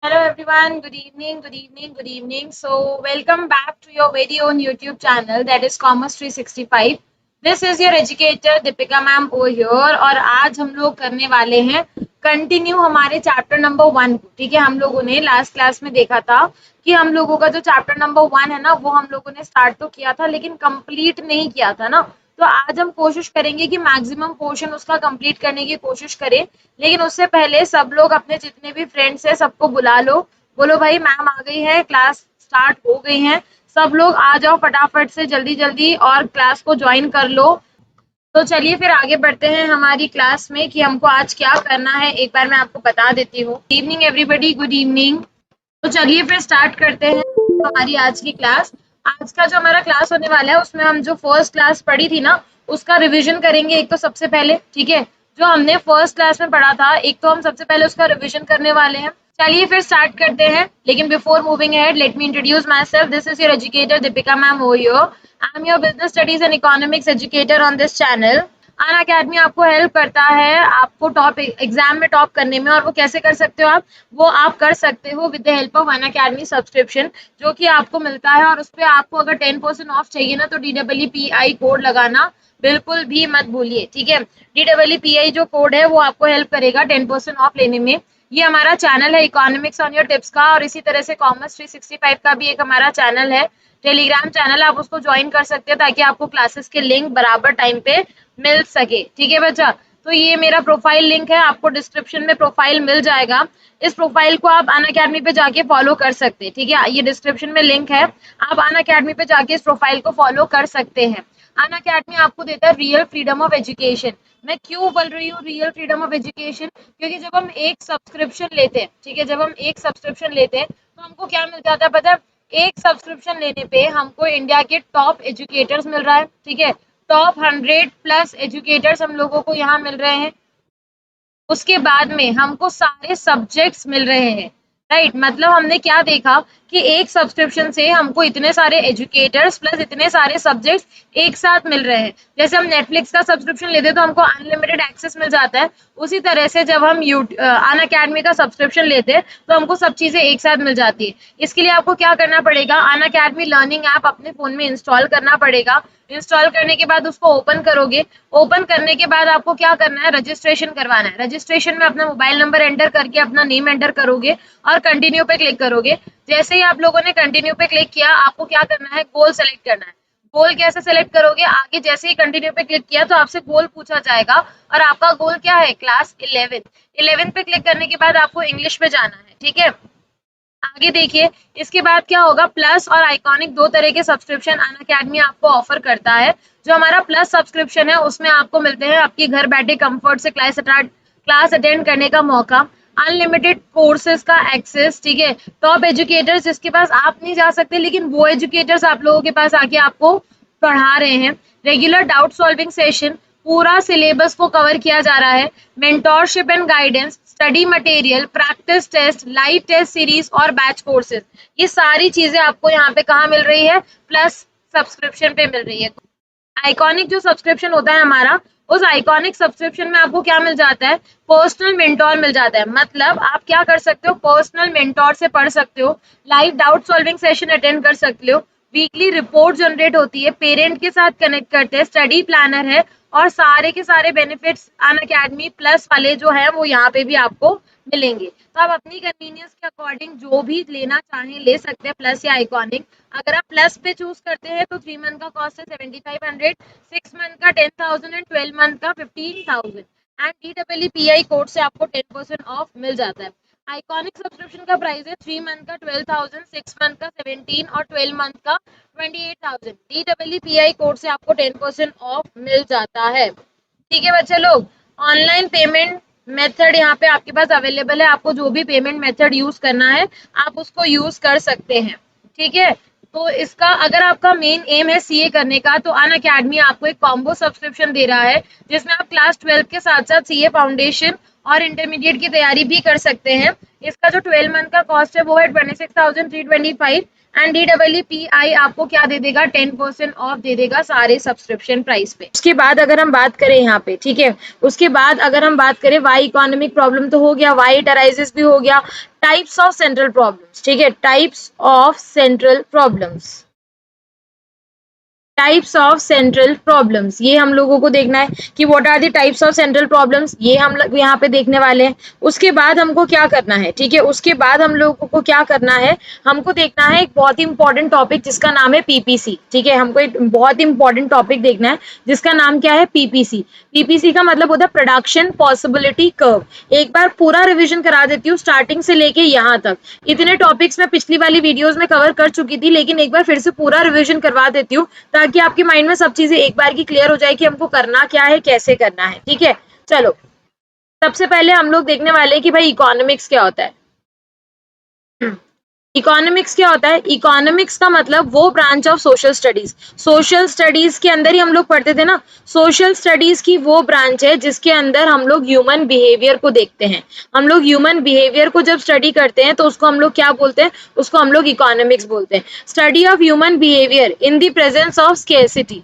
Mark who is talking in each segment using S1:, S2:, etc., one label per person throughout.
S1: Hello everyone, good evening, good evening, good evening. So, welcome back to your very own YouTube channel that is Commerce 365. This is your educator Deepika ma'am over here और आज हम लोग करने वाले हैं continue हमारे chapter number 1 को। ठीक है, हम लोगों ने लास्ट क्लास में देखा था कि हम लोगों का जो चैप्टर नंबर 1 है ना वो हम लोगों ने स्टार्ट तो किया था लेकिन कंप्लीट नहीं किया था ना। तो आज हम कोशिश करेंगे कि मैक्सिमम पोर्शन उसका कंप्लीट करने की कोशिश करें, लेकिन उससे पहले सब लोग अपने जितने भी फ्रेंड्स हैं सबको बुला लो, बोलो भाई मैम आ गई है, क्लास स्टार्ट हो गई है, सब लोग आ जाओ फटाफट से जल्दी जल्दी और क्लास को ज्वाइन कर लो। तो चलिए फिर आगे बढ़ते हैं हमारी क्लास में कि हमको आज क्या करना है। एक बार मैं आपको बता देती हूँ। Good evening everybody, good evening. तो चलिए फिर स्टार्ट करते हैं हमारी आज की क्लास। आज का जो हमारा क्लास होने वाला है उसमें हम जो फर्स्ट क्लास पढ़ी थी ना उसका रिवीजन करेंगे एक तो सबसे पहले। ठीक है, जो हमने फर्स्ट क्लास में पढ़ा था एक तो हम सबसे पहले उसका रिवीजन करने वाले हैं। चलिए फिर स्टार्ट करते हैं, लेकिन before moving ahead let me introduce myself. This is your educator Deepika ma'am हो यो। I am your business studies and economics educator on this channel. Unacademy आपको हेल्प करता है आपको टॉप एग्जाम में टॉप करने में। और वो कैसे कर सकते हो वो आप कर सकते हो with the help of an academy subscription जो कि आपको मिलता है। और उस पर आपको अगर 10% ऑफ चाहिए ना तो DEEPI कोड लगाना बिल्कुल भी मत भूलिए। ठीक है, DEEPI जो कोड है वो आपको हेल्प करेगा 10% ऑफ लेने में। ये हमारा चैनल है इकोनॉमिक्स ऑन योर टिप्स का, और इसी तरह से कॉमर्स 365 का भी एक हमारा चैनल है, टेलीग्राम चैनल। आप उसको ज्वाइन कर सकते हैं ताकि आपको क्लासेस के लिंक बराबर टाइम पे मिल सके। ठीक है बच्चा, तो ये मेरा प्रोफाइल लिंक है, आपको डिस्क्रिप्शन में प्रोफाइल मिल जाएगा। इस प्रोफाइल को आप अन अकेडमी पे जाके फॉलो कर सकते हैं। ठीक है, ये डिस्क्रिप्शन में लिंक है, आप अन अकेडमी पे जाके इस प्रोफाइल को फॉलो कर सकते हैं। अन अकेडमी आपको देता है रियल फ्रीडम ऑफ एजुकेशन। मैं क्यों बोल रही हूँ रियल फ्रीडम ऑफ एजुकेशन, क्योंकि जब हम एक सब्सक्रिप्शन लेते हैं, ठीक है, जब हम एक सब्सक्रिप्शन लेते हैं तो हमको क्या मिल जाता है पता है? एक सब्सक्रिप्शन लेने पे हमको इंडिया के टॉप एजुकेटर्स मिल रहा है। ठीक है, टॉप 100+ एजुकेटर्स हम लोगों को यहाँ मिल रहे हैं। उसके बाद में हमको सारे सब्जेक्ट्स मिल रहे हैं। राइट, मतलब हमने क्या देखा कि एक सब्सक्रिप्शन से हमको इतने सारे एजुकेटर्स प्लस इतने सारे सब्जेक्ट्स एक साथ मिल रहे हैं। जैसे हम नेटफ्लिक्स का सब्सक्रिप्शन लेते हैं तो हमको अनलिमिटेड एक्सेस मिल जाता है, उसी तरह से जब हम अन अकेडमी का सब्सक्रिप्शन लेते हैं तो हमको सब चीजें एक साथ मिल जाती है। इसके लिए आपको क्या करना पड़ेगा, अन अकेडमी लर्निंग ऐप अपने फोन में इंस्टॉल करना पड़ेगा। इंस्टॉल करने के बाद उसको ओपन करोगे, ओपन करने के बाद आपको क्या करना है, रजिस्ट्रेशन करवाना है। रजिस्ट्रेशन में अपना मोबाइल नंबर एंटर करके अपना नेम एंटर करोगे और कंटिन्यू पे क्लिक करोगे। जैसे ही आप लोगों ने कंटिन्यू पे क्लिक किया, आपको क्या करना है, गोल सेलेक्ट करना है। गोल कैसे सेलेक्ट करोगे, आगे जैसे ही कंटिन्यू पे क्लिक किया तो आपसे गोल पूछा जाएगा और आपका गोल क्या है, क्लास 11 पे क्लिक करने के बाद आपको इंग्लिश पे जाना है। ठीक है, आगे देखिए इसके बाद क्या होगा, प्लस और आइकॉनिक दो तरह के सब्सक्रिप्शन अन अकेडमी आपको ऑफर करता है। जो हमारा प्लस सब्सक्रिप्शन है उसमें आपको मिलते हैं आपके घर बैठे कंफर्ट से क्लास अटेंड करने का मौका, अनलिमिटेड कोर्सेज का एक्सेस। ठीक है, टॉप एजुकेटर्स जिसके पास आप नहीं जा सकते लेकिन वो एजुकेटर्स आप लोगों के पास आके आपको पढ़ा रहे हैं। रेगुलर डाउट सॉल्विंग सेशन, पूरा सिलेबस को कवर किया जा रहा है। Mentorship and guidance, study material, practice test, live test series और बैच कोर्सेज, ये सारी चीजें आपको यहाँ पे कहाँ मिल रही है, प्लस सब्सक्रिप्शन पे मिल रही है। आइकॉनिक जो सब्सक्रिप्शन होता है हमारा, उस आइकॉनिक सब्सक्रिप्शन में आपको क्या मिल जाता है, पर्सनल मेंटोर मिल जाता है। मतलब आप क्या कर सकते हो, पर्सनल मेंटोर से पढ़ सकते हो, live doubt solving session attend कर सकते हो, वीकली रिपोर्ट जनरेट होती है, पेरेंट के साथ कनेक्ट करते हैं, स्टडी प्लानर है, और सारे के सारे बेनिफिट्स अन अकेडमी प्लस वाले जो है वो यहाँ पे भी आपको मिलेंगे। तो आप अपनी कन्वीनियंस के अकॉर्डिंग जो भी लेना चाहें ले सकते हैं, प्लस या आइकॉनिक। अगर आप प्लस पे चूज करते हैं तो 3 मंथ का कॉस्ट है 7500, 6 मंथ का 10,000 एंड 12 मंथ का 15,000। एंड DEEPI कोड से आपको 10% ऑफ मिल जाता है। आइकॉनिक सब्सक्रिप्शन का प्राइस है 3 मंथ का 12,000, 6 मंथ का 17 और 12 मंथ का 28,000। DEEPI कोड से आपको 10% ऑफ मिल जाता है। ठीक है बच्चे लोग, ऑनलाइन पेमेंट मेथड यहाँ पे आपके पास अवेलेबल है, आपको जो भी पेमेंट मेथड यूज करना है आप उसको यूज कर सकते हैं। ठीक है, तो इसका अगर आपका मेन एम है सीए करने का तो अन अकेडमी आपको एक कॉम्बो सब्सक्रिप्शन दे रहा है जिसमें आप क्लास 12 के साथ साथ सीए फाउंडेशन और इंटरमीडिएट की तैयारी भी कर सकते हैं। इसका जो 12 मंथ का कॉस्ट है वो है 26,325, एंड DEEPI आपको क्या दे देगा, 10% ऑफ दे देगा सारे सब्सक्रिप्शन प्राइस पे। उसके बाद अगर हम बात करें यहाँ पे, ठीक है, उसके बाद अगर हम बात करें वाई इकोनॉमिक प्रॉब्लम तो हो गया, वाई इट अराइजेस भी हो गया, टाइप्स ऑफ सेंट्रल प्रॉब्लम्स, ठीक है, types of central problems, types of central problems, ये हम लोगों को देखना है कि what are the types of central problems, ये हम लोग यहाँ पे देखने वाले हैं। उसके बाद हमको क्या करना है, ठीक है, उसके बाद हम लोगों को क्या करना है, हमको देखना है एक बहुत ही इंपॉर्टेंट टॉपिक जिसका नाम है पीपीसी, ठीक है, हमको एक बहुत ही इंपॉर्टेंट टॉपिक देखना है जिसका नाम क्या है, पीपीसी। पीपीसी का मतलब होता है प्रोडक्शन पॉसिबिलिटी कर्व। एक बार पूरा रिविजन करा देती हूँ स्टार्टिंग से लेके यहाँ तक। इतने टॉपिक्स मैं पिछली वाली वीडियोस में कवर कर चुकी थी, लेकिन एक बार फिर से पूरा रिविजन करवा देती हूँ ताकि आपके माइंड में सब चीजें एक बार की क्लियर हो जाए कि हमको करना क्या है, कैसे करना है, ठीक है। चलो, सबसे पहले हम लोग देखने वाले हैं कि भाई इकोनॉमिक्स क्या होता है। इकोनॉमिक्स क्या होता है, इकोनॉमिक्स का मतलब वो branch of social studies, social studies के अंदर ही हम लोग पढ़ते थे ना, सोशल स्टडीज की वो ब्रांच है जिसके अंदर हम लोग ह्यूमन बिहेवियर को देखते हैं। हम लोग ह्यूमन बिहेवियर को जब स्टडी करते हैं तो उसको हम लोग क्या बोलते हैं, उसको हम लोग इकोनॉमिक्स बोलते हैं। Study of human behaviour in the presence of scarcity,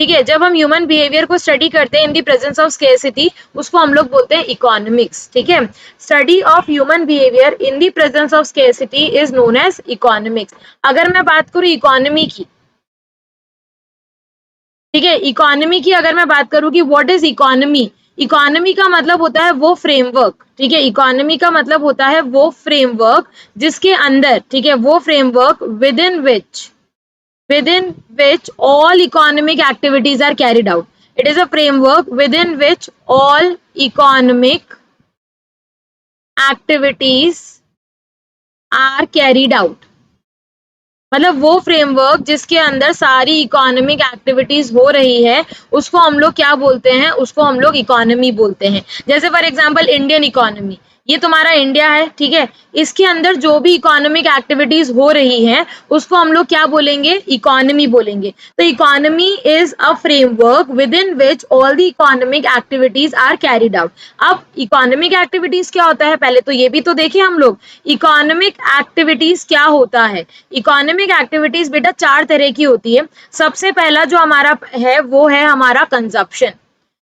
S1: ठीक है, जब हम ह्यूमन बिहेवियर को स्टडी करते हैं in the presence of scarcity, उसको हम लोग बोलते हैं इकोनॉमिक्स, ठीक है। Study of human behaviour in the presence of scarcity is known as economics. अगर मैं बात करूं इकोनॉमी की, ठीक है, इकोनॉमी की अगर मैं बात करूं कि व्हाट इज इकोनॉमी, इकोनॉमी का मतलब होता है वो फ्रेमवर्क, ठीक है, इकोनॉमी का मतलब होता है वो फ्रेमवर्क जिसके अंदर, ठीक है, वो framework within which all economic activities are carried out. It is a framework within which all economic activities are carried out. मतलब वो फ्रेमवर्क जिसके अंदर सारी इकोनॉमिक एक्टिविटीज हो रही है उसको हम लोग क्या बोलते हैं, उसको हम लोग इकोनॉमी बोलते हैं। जैसे फॉर एग्जांपल इंडियन इकोनॉमी, ये तुम्हारा इंडिया है, ठीक है, इसके अंदर जो भी इकोनॉमिक एक्टिविटीज हो रही हैं उसको हम लोग क्या बोलेंगे, इकोनॉमी बोलेंगे। तो economy is a framework within which all the economic activities are carried out. अब इकोनॉमिक एक्टिविटीज क्या होता है, पहले तो ये भी तो देखें हम लोग, इकोनॉमिक एक्टिविटीज क्या होता है। इकोनॉमिक एक्टिविटीज बेटा चार तरह की होती है। सबसे पहला जो हमारा है वो है हमारा कंजप्शन,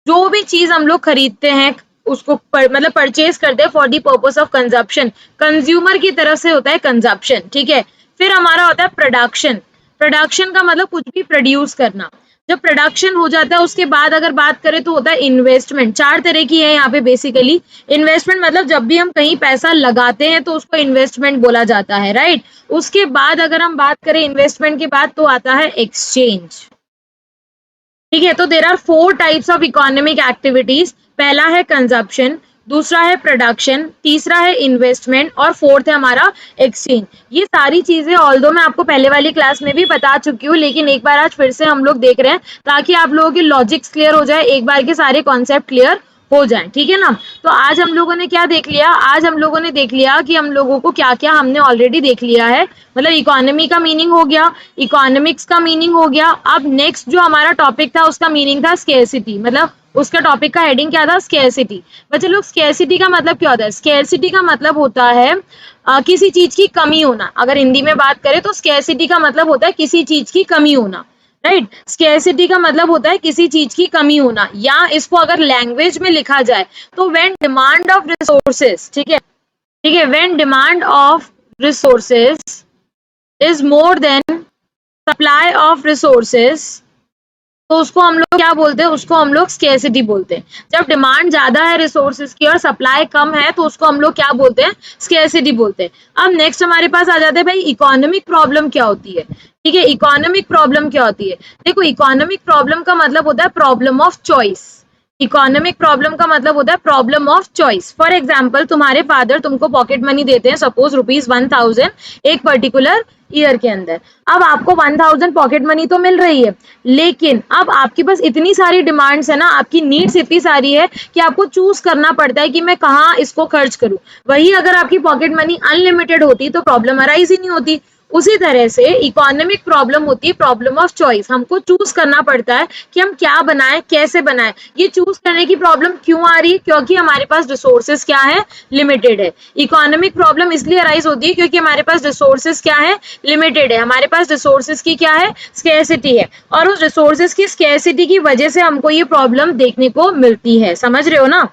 S1: जो भी चीज हम लोग खरीदते हैं उसको मतलब परचेज करते हैं for the purpose of consumption, consumer की तरफ से होता है कंजप्शन, ठीक है। फिर हमारा होता है प्रोडक्शन, प्रोडक्शन का मतलब कुछ भी प्रोड्यूस करना। जब प्रोडक्शन हो जाता है उसके बाद अगर बात करें तो होता है इन्वेस्टमेंट। चार तरह की है यहाँ पे बेसिकली। इन्वेस्टमेंट मतलब जब भी हम कहीं पैसा लगाते हैं तो उसको इन्वेस्टमेंट बोला जाता है, राइट। उसके बाद अगर हम बात करें इन्वेस्टमेंट के बाद तो आता है एक्सचेंज, ठीक है। तो there are 4 types of economic activities. पहला है कंजप्शन, दूसरा है प्रोडक्शन, तीसरा है इन्वेस्टमेंट और फोर्थ है हमारा एक्सचेंज। ये सारी चीजें ऑल्दो मैं आपको पहले वाली क्लास में भी बता चुकी हूँ, लेकिन एक बार आज फिर से हम लोग देख रहे हैं ताकि आप लोगों की लॉजिक्स क्लियर हो जाए, एक बार के सारे कॉन्सेप्ट क्लियर हो जाए, ठीक है ना। तो आज हम लोगों ने क्या देख लिया, आज हम लोगों ने देख लिया कि हम लोगों को क्या क्या हमने ऑलरेडी देख लिया है। मतलब इकोनॉमी का मीनिंग हो गया, इकोनॉमिक्स का मीनिंग हो गया। अब नेक्स्ट जो हमारा टॉपिक था उसका मीनिंग था स्केर्सिटी, मतलब उसका टॉपिक का हेडिंग क्या था, स्केर्सिटी। बच्चे लोग स्केर्सिटी का मतलब क्या होता है, स्केर्सिटी का मतलब होता है किसी चीज की कमी होना। अगर हिंदी में बात करें तो स्केर्सिटी का मतलब होता है किसी चीज की कमी होना, राइट। स्केर्सिटी का मतलब होता है किसी चीज की कमी होना, या इसको अगर लैंग्वेज में लिखा जाए तो व्हेन डिमांड ऑफ रिसोर्सेज, ठीक है, ठीक है, when demand of resources is more than supply of resources, तो उसको हम लोग क्या बोलते हैं, उसको हम लोग स्केर्सिटी बोलते हैं। जब डिमांड ज्यादा है रिसोर्सेज की और सप्लाई कम है तो उसको हम लोग क्या बोलते हैं, स्केर्सिटी बोलते हैं। अब नेक्स्ट हमारे पास आ जाते हैं भाई इकोनॉमिक प्रॉब्लम क्या होती है, ठीक है। इकोनॉमिक प्रॉब्लम क्या होती है, देखो इकोनॉमिक प्रॉब्लम का मतलब होता है problem of choice. Economic problem का मतलब होता है problem of choice. For example तुम्हारे फादर तुमको पॉकेट मनी देते हैं सपोज ₹1000 एक पर्टिकुलर ईयर के अंदर। अब आपको 1000 पॉकेट मनी तो मिल रही है, लेकिन अब आपके पास इतनी सारी डिमांड्स है ना, आपकी नीड्स इतनी सारी है कि आपको चूज करना पड़ता है कि मैं कहाँ इसको खर्च करूं। वही अगर आपकी पॉकेट मनी अनलिमिटेड होती तो प्रॉब्लम अराइज ही नहीं होती। उसी तरह से इकोनॉमिक प्रॉब्लम होती है प्रॉब्लम ऑफ चॉइस। हमको चूज करना पड़ता है कि हम क्या बनाएं, कैसे बनाएं। ये चूज करने की प्रॉब्लम क्यों आ रही है? क्योंकि हमारे पास रिसोर्सेज क्या है, लिमिटेड है। इकोनॉमिक प्रॉब्लम इसलिए अराइज होती है क्योंकि हमारे पास रिसोर्सेज क्या है, लिमिटेड है। हमारे पास रिसोर्सेज की क्या है, स्केर्सिटी है, और उस रिसोर्सेज की स्केर्सिटी की वजह से हमको ये प्रॉब्लम देखने को मिलती है। समझ रहे हो ना?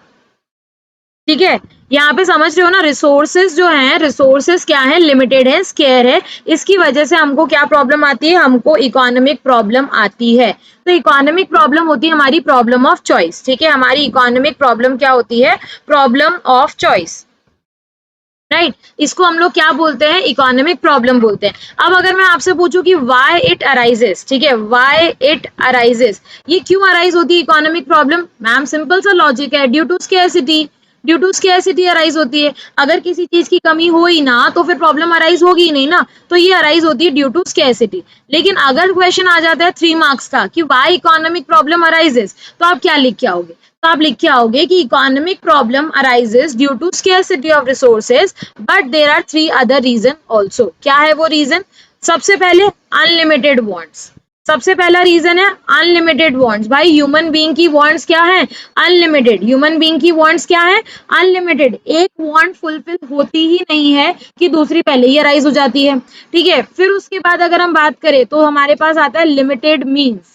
S1: ठीक है, यहाँ पे समझ रहे हो ना? रिसोर्सेज जो हैं, रिसोर्सेज क्या है, लिमिटेड है, स्केयर है। इसकी वजह से हमको क्या प्रॉब्लम आती है, हमको इकोनॉमिक प्रॉब्लम आती है। तो इकोनॉमिक प्रॉब्लम होती है हमारी प्रॉब्लम ऑफ चॉइस। ठीक है, हमारी इकोनॉमिक प्रॉब्लम क्या होती है, प्रॉब्लम ऑफ चॉइस, राइट। इसको हम लोग क्या बोलते हैं, इकोनॉमिक प्रॉब्लम बोलते हैं। अब अगर मैं आपसे पूछूं कि व्हाई इट अराइजेस, ठीक है, व्हाई इट अराइजेस, ये क्यों अराइज होती है इकोनॉमिक प्रॉब्लम? मैम सिंपल सा लॉजिक है, due to scarcity. Due to scarcity arise होती है। अगर किसी चीज की कमी हो ही ना तो फिर प्रॉब्लम अराइज होगी ही नहीं ना, तो ये अराइज होती है ड्यू टू स्केर्सिटी। लेकिन अगर क्वेश्चन आ जाता है 3 मार्क्स का कि व्हाई इकोनॉमिक प्रॉब्लम अराइजेस, तो आप क्या लिख के आओगे? तो आप लिख के आओगे कि economic problem arises due to scarcity of resources, but there are 3 other reason also. क्या है वो रीजन? सबसे पहले अनलिमिटेड वांट्स। सबसे पहला रीजन है अनलिमिटेड वांट्स। भाई ह्यूमन बीइंग की वांट्स क्या है, अनलिमिटेड। ह्यूमन बीइंग की वांट्स क्या है, अनलिमिटेड। एक वांट फुलफिल होती ही नहीं है कि दूसरी पहले ही अराइज हो जाती है। ठीक है, फिर उसके बाद अगर हम बात करें तो हमारे पास आता है limited means.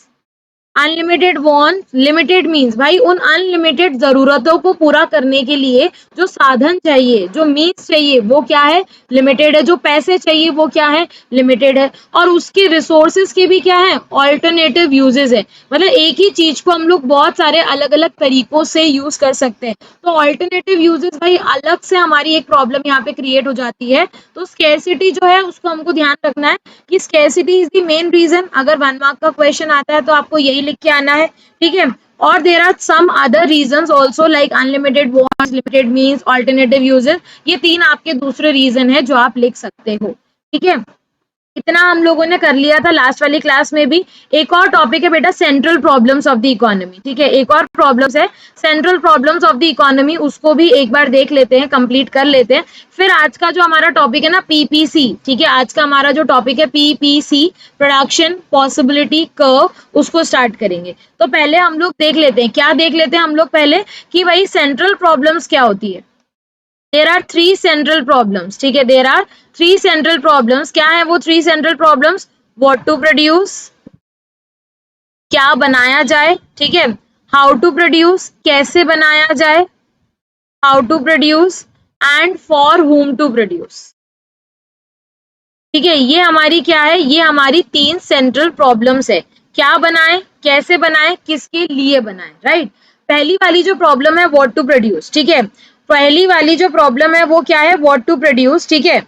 S1: Unlimited want, limited means भाई उन अनलिमिटेड जरूरतों को पूरा करने के लिए जो साधन चाहिए, जो मीन्स चाहिए, वो क्या है, लिमिटेड है। जो पैसे चाहिए वो क्या है, लिमिटेड है। और उसके रिसोर्सेज के भी क्या है, ऑल्टरनेटिव यूजेस है। मतलब एक ही चीज को हम लोग बहुत सारे अलग अलग तरीकों से यूज कर सकते हैं। तो ऑल्टरनेटिव यूजेस भाई अलग से हमारी एक प्रॉब्लम यहाँ पे क्रिएट हो जाती है। तो स्केर्सिटी जो है उसको हमको ध्यान रखना है कि scarcity is the main reason. अगर 1 मार्क का क्वेश्चन आता है तो आपको यही लिख के आना है। ठीक है, और there are some other reasons also like unlimited wants, limited means, alternative uses. ये 3 आपके दूसरे रीजन है जो आप लिख सकते हो। ठीक है, इतना हम लोगों ने कर लिया था लास्ट वाली क्लास में भी। एक और टॉपिक है बेटा, central problems of the economy. ठीक है, एक और प्रॉब्लम्स है central problems of the economy, उसको भी एक बार देख लेते हैं, कंप्लीट कर लेते हैं। फिर आज का जो हमारा टॉपिक है ना, पीपीसी। ठीक है, आज का हमारा जो टॉपिक है पीपीसी, प्रोडक्शन पॉसिबिलिटी कर्व, उसको स्टार्ट करेंगे। तो पहले हम लोग देख लेते हैं, क्या देख लेते हैं हम लोग पहले, कि भाई सेंट्रल प्रॉब्लम्स क्या होती है। There are 3 central problems. ठीक है, देर आर 3 सेंट्रल प्रॉब्लम्स। क्या है वो 3 central problems? What to produce, क्या बनाया जाए। ठीक है, हाउ टू प्रोड्यूस, कैसे बनाया जाए, how to produce, and for whom to produce. ठीक है, ये हमारी क्या है, ये हमारी 3 सेंट्रल प्रॉब्लम्स है। क्या बनाए, कैसे बनाए, किसके लिए बनाए, राइट। पहली वाली जो प्रॉब्लम है व्हाट टू प्रोड्यूस। ठीक है, पहली वाली जो प्रॉब्लम है वो क्या है, व्हाट टू प्रोड्यूस। ठीक है,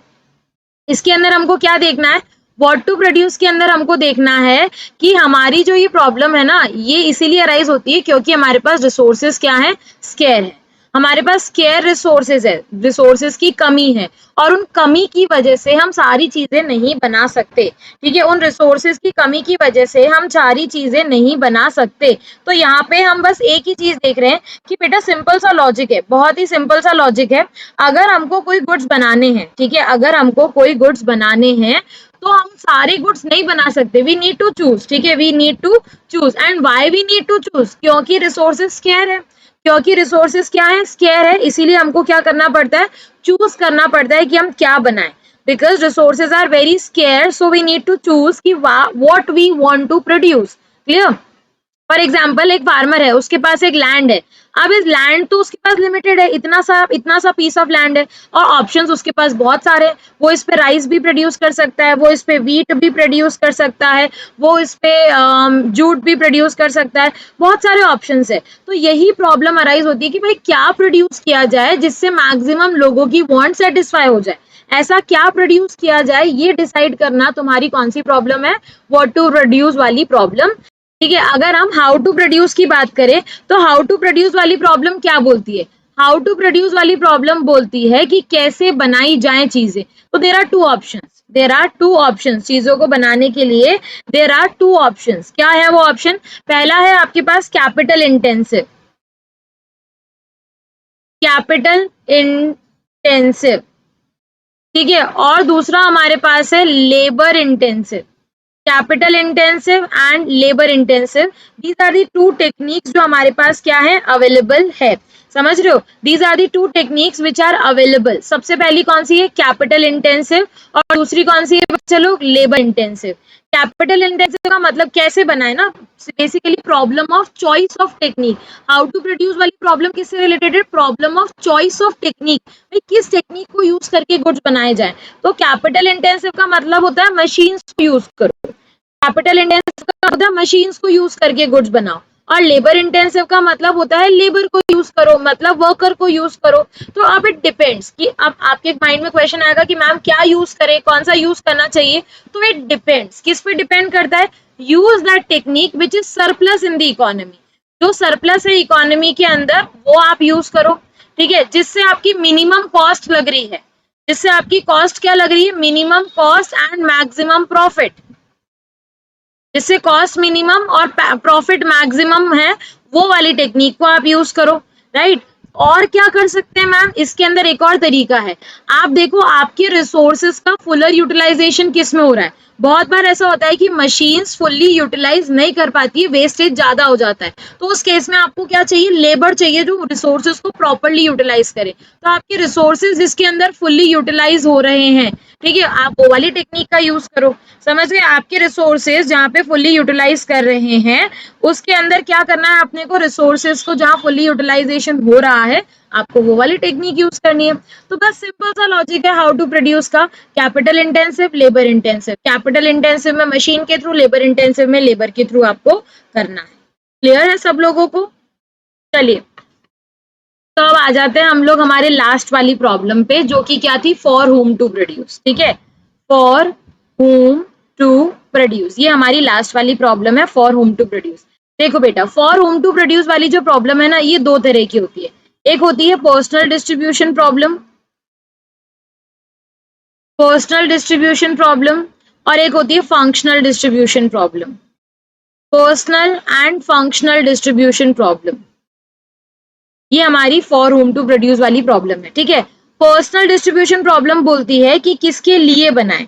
S1: इसके अंदर हमको क्या देखना है, व्हाट टू प्रोड्यूस के अंदर हमको देखना है कि हमारी जो ये प्रॉब्लम है ना, ये इसीलिए अराइज होती है क्योंकि हमारे पास रिसोर्सेज क्या है, स्केयर है। हमारे पास स्केयर रिसोर्सेज है, रिसोर्सेज की कमी है, और उन कमी की वजह से हम सारी चीजें नहीं बना सकते। ठीक है, उन रिसोर्सेज की कमी की वजह से हम सारी चीजें नहीं बना सकते। तो यहाँ पे हम बस एक ही चीज देख रहे हैं कि बेटा सिंपल सा लॉजिक है, बहुत ही सिंपल सा लॉजिक है। अगर हमको कोई गुड्स बनाने हैं, ठीक है, अगर हमको कोई गुड्स बनाने हैं तो हम सारे गुड्स नहीं बना सकते। We need to choose. ठीक है, we need to choose. And why we need to choose, क्योंकि रिसोर्सेज स्केयर है। क्योंकि रिसोर्सेज क्या है, स्केयर है, इसीलिए हमको क्या करना पड़ता है, चूज करना पड़ता है कि हम क्या बनाएं। Because resources are very scarce, so we need to choose कि what we want to produce. Clear. For example एक फार्मर है, उसके पास एक लैंड है। अब इस लैंड तो उसके पास लिमिटेड है, इतना सा पीस ऑफ लैंड है, और ऑप्शंस उसके पास बहुत सारे हैं। वो इस पे राइस भी प्रोड्यूस कर सकता है, वो इस पे व्हीट भी प्रोड्यूस कर सकता है, वो इस पे जूट भी प्रोड्यूस कर सकता है, बहुत सारे ऑप्शंस है। तो यही प्रॉब्लम अराइज होती है कि भाई क्या प्रोड्यूस किया जाए जिससे मैक्सिमम लोगों की वांट सेटिस्फाई हो जाए। ऐसा क्या प्रोड्यूस किया जाए, ये डिसाइड करना तुम्हारी कौन सी प्रॉब्लम है, व्हाट टू प्रोड्यूस वाली प्रॉब्लम। ठीक है, अगर हम हाउ टू प्रोड्यूस की बात करें तो हाउ टू प्रोड्यूस वाली प्रॉब्लम क्या बोलती है, हाउ टू प्रोड्यूस वाली प्रॉब्लम बोलती है कि कैसे बनाई जाए चीजें। तो there are 2 options, there are 2 options चीजों को बनाने के लिए। There are 2 options. क्या है वो ऑप्शन? पहला है आपके पास कैपिटल इंटेंसिव, कैपिटल इंटेंसिव। ठीक है, और दूसरा हमारे पास है labour intensive, capital intensive and labour intensive. These are the two techniques जो हमारे पास क्या है, अवेलेबल है। समझ रहे हो, these are the two techniques which are available. सबसे पहली कौन सी है, कैपिटल इंटेंसिव, और दूसरी कौन सी है चलो, लेबर इंटेंसिव। कैपिटल इंटेंसिव का मतलब कैसे बना है ना, basically problem of choice of technique. How to produce वाली प्रॉब्लम किससे रिलेटेड है, problem of choice of technique, भाई किस टेक्निक को यूज करके गुड्स बनाए जाए। तो कैपिटल इंटेंसिव का मतलब होता है मशीन्स को यूज करो, कैपिटल इंटेंसिव का मतलब मशीन्स को यूज करके गुड्स बनाओ, और लेबर इंटेंसिव का मतलब होता है लेबर को यूज करो, मतलब वर्कर को यूज करो। तो अब इट डिपेंड्स कि अब आपके माइंड में क्वेश्चन आएगा कि मैम क्या यूज करें, कौन सा यूज करना चाहिए। तो इट डिपेंड्स, किस पे डिपेंड करता है, use that technique which is surplus in the economy. जो सरप्लस है इकोनॉमी के अंदर वो आप यूज करो, ठीक है, जिससे आपकी मिनिमम कॉस्ट लग रही है, जिससे आपकी कॉस्ट क्या लग रही है, minimum cost and maximum profit, जिससे कॉस्ट मिनिमम और प्रॉफिट मैक्सिमम है, वो वाली टेक्निक को आप यूज करो, राइट। और क्या कर सकते हैं मैम, इसके अंदर एक और तरीका है। आप देखो आपके रिसोर्सेज का फुलर यूटिलाइजेशन किस में हो रहा है। बहुत बार ऐसा होता है कि मशीन्स फुल्ली यूटिलाइज नहीं कर पाती है, वेस्टेज ज्यादा हो जाता है। तो उस केस में आपको क्या चाहिए, लेबर चाहिए जो रिसोर्सेज को प्रॉपरली यूटिलाइज करे। तो आपके रिसोर्सेज जिसके अंदर फुल्ली यूटिलाइज हो रहे हैं, ठीक है, आप वो वाली टेक्निक का यूज करो। समझ गए, आपके रिसोर्सेज जहाँ पे फुल्ली यूटिलाइज कर रहे हैं उसके अंदर क्या करना है अपने को, रिसोर्सेज को जहाँ फुल्ली यूटिलाइजेशन हो रहा है आपको वो वाली टेक्निक यूज करनी है। तो बस सिंपल सा लॉजिक है हाउ टू प्रोड्यूस का, capital intensive, labour intensive. Capital intensive में मशीन के थ्रू, लेबर इंटेंसिव में लेबर के थ्रू आपको करना है। क्लियर है सब लोगों को। चलिए, तो अब आ जाते हैं हम लोग हमारे लास्ट वाली प्रॉब्लम पे, जो कि क्या थी, फॉर होम टू प्रोड्यूस। ठीक है, फॉर होम टू प्रोड्यूस, ये हमारी लास्ट वाली प्रॉब्लम है, फॉर होम टू प्रोड्यूस। देखो बेटा, फॉर होम टू प्रोड्यूस वाली जो प्रॉब्लम है ना, ये दो तरह की होती है। एक होती है personal distribution problem, personal distribution problem, और एक होती है functional distribution problem. Personal and functional distribution problem, ये हमारी फॉर होम टू प्रोड्यूस वाली प्रॉब्लम है। ठीक है, पर्सनल डिस्ट्रीब्यूशन प्रॉब्लम बोलती है कि किसके लिए बनाए।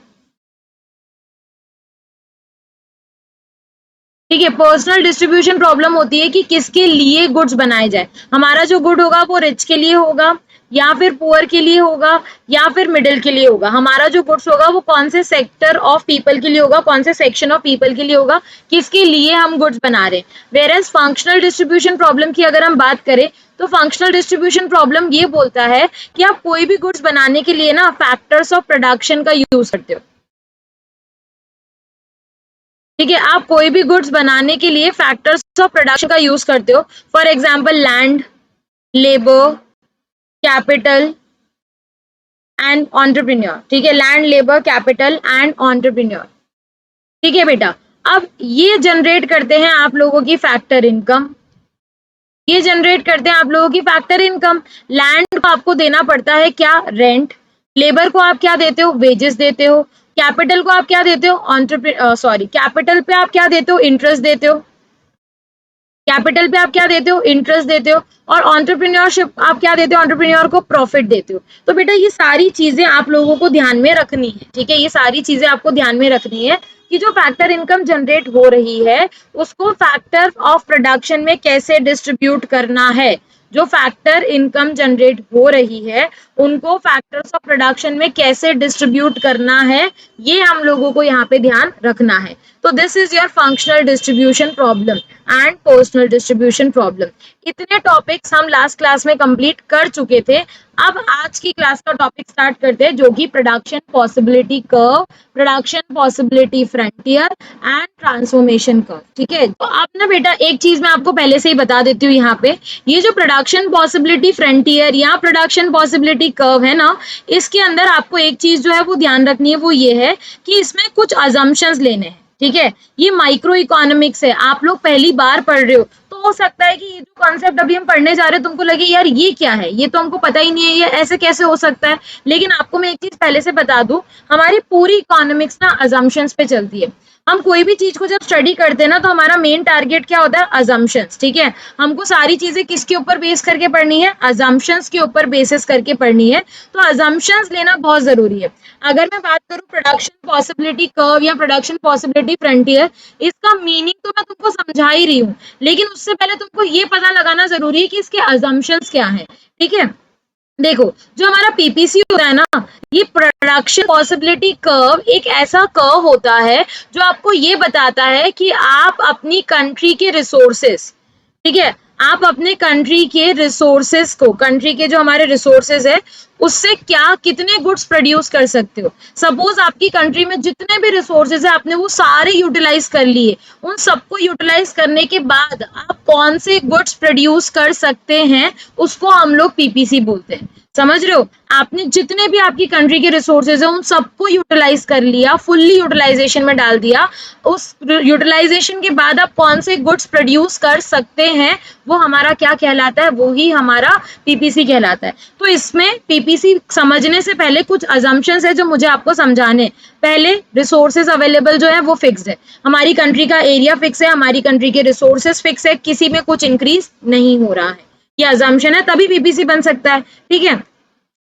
S1: ठीक है, पर्सनल डिस्ट्रीब्यूशन प्रॉब्लम होती है कि किसके लिए गुड्स बनाए जाए। हमारा जो गुड होगा वो रिच के लिए होगा, या फिर पुअर के लिए होगा, या फिर मिडिल के लिए होगा। हमारा जो गुड्स होगा वो कौन से सेक्टर ऑफ पीपल के लिए होगा, कौन से सेक्शन ऑफ पीपल के लिए होगा, किसके लिए हम गुड्स बना रहे हैं। Whereas functional distribution problem की अगर हम बात करें तो फंक्शनल डिस्ट्रीब्यूशन प्रॉब्लम ये बोलता है कि आप कोई भी गुड्स बनाने के लिए ना फैक्टर्स ऑफ प्रोडक्शन का यूज करते हो। ठीक है, आप कोई भी गुड्स बनाने के लिए फैक्टर्स ऑफ प्रोडक्शन का यूज करते हो। For example land, labour, capital and entrepreneur. ठीक है, land, labour, capital and entrepreneur. ठीक है बेटा, अब ये जनरेट करते हैं आप लोगों की फैक्टर इनकम, ये जनरेट करते हैं आप लोगों की फैक्टर इनकम। लैंड को आपको देना पड़ता है क्या, रेंट। लेबर को आप क्या देते हो, वेजेस देते हो। कैपिटल को आप क्या देते हो, कैपिटल पे आप क्या देते हो, इंटरेस्ट देते हो। कैपिटल पे आप क्या देते हो, इंटरेस्ट देते हो। और एंटरप्रेन्योरशिप आप क्या देते हो, एंटरप्रेन्योर को प्रॉफिट देते हो। तो बेटा ये सारी चीजें आप लोगों को ध्यान में रखनी है। ठीक है, ये सारी चीजें आपको ध्यान में रखनी है कि जो फैक्टर इनकम जनरेट हो रही है उसको फैक्टर ऑफ प्रोडक्शन में कैसे डिस्ट्रीब्यूट करना है। जो फैक्टर इनकम जनरेट हो रही है उनको फैक्टर्स ऑफ प्रोडक्शन में कैसे डिस्ट्रीब्यूट करना है, ये हम लोगों को यहाँ पे ध्यान रखना है। तो this is your functional distribution problem and personal distribution problem. इतने टॉपिक्स हम लास्ट क्लास में कंप्लीट कर चुके थे। अब आज की क्लास का टॉपिक स्टार्ट करते हैं, जो कि production possibility curve, production possibility frontier and transformation curve. ठीक है, तो अब ना बेटा एक चीज मैं आपको पहले से ही बता देती हूँ यहाँ पे, ये जो प्रोडक्शन पॉसिबिलिटी फ्रंटियर या प्रोडक्शन पॉसिबिलिटी कर्व है ना, इसके अंदर आपको एक चीज जो है वो ध्यान रखनी है, वो ये है कि इसमें कुछ अजम्पशंस लेने हैं। ठीक है, ये माइक्रो इकोनॉमिक्स है, आप लोग पहली बार पढ़ रहे हो, तो हो सकता है कि ये जो कॉन्सेप्ट अभी हम पढ़ने जा रहे हैं तुमको लगे यार ये क्या है, ये तो हमको पता ही नहीं है, ये ऐसे कैसे हो सकता है। लेकिन आपको मैं एक चीज पहले से बता दूं, हमारी पूरी इकोनॉमिक्स ना अजम्पशंस पे चलती है। हम कोई भी चीज को जब स्टडी करते हैं ना तो हमारा मेन टारगेट क्या होता है, अजम्पशंस, ठीक है। हमको सारी चीजें किसके ऊपर बेस करके पढ़नी है, अजम्पशंस के ऊपर बेसिस करके पढ़नी है। तो अजम्पशंस लेना बहुत जरूरी है। अगर मैं बात करूं प्रोडक्शन पॉसिबिलिटी कर्व या प्रोडक्शन पॉसिबिलिटी फ्रंटियर, इसका मीनिंग तो मैं तुमको समझा ही रही हूँ, लेकिन उससे पहले तुमको ये पता लगाना जरूरी है कि इसके अजम्पशंस क्या है, ठीक है। देखो, जो हमारा पीपीसी होता है ना, ये प्रोडक्शन पॉसिबिलिटी कर्व एक ऐसा कर्व होता है जो आपको ये बताता है कि आप अपनी कंट्री के रिसोर्सेस, ठीक है, आप अपने कंट्री के रिसोर्सेस को, कंट्री के जो हमारे रिसोर्सेस है उससे क्या कितने गुड्स प्रोड्यूस कर सकते हो। सपोज आपकी कंट्री में जितने भी रिसोर्सेज है आपने वो सारे यूटिलाइज कर लिए, उन सबको यूटिलाइज करने के बाद आप कौन से गुड्स प्रोड्यूस कर सकते हैं, उसको हम लोग पीपीसी बोलते हैं। समझ रहे हो, आपने जितने भी आपकी कंट्री के रिसोर्सेज है उन सबको यूटिलाइज कर लिया, फुल्ली यूटिलाइजेशन में डाल दिया, उस यूटिलाइजेशन के बाद आप कौन से गुड्स प्रोड्यूस कर सकते हैं, वो हमारा क्या कहलाता है, वो ही हमारा पीपीसी कहलाता है। तो इसमें पीपीसी समझने से पहले कुछ अजम्पशंस है जो मुझे आपको समझाने। पहले, रिसोर्सेज अवेलेबल जो है वो फिक्स्ड है, हमारी कंट्री का एरिया फिक्स है, हमारी कंट्री के रिसोर्सेज फिक्स है, किसी में कुछ इंक्रीज नहीं हो रहा है, ये अजम्पशन है, तभी पीपीसी बन सकता है, ठीक है।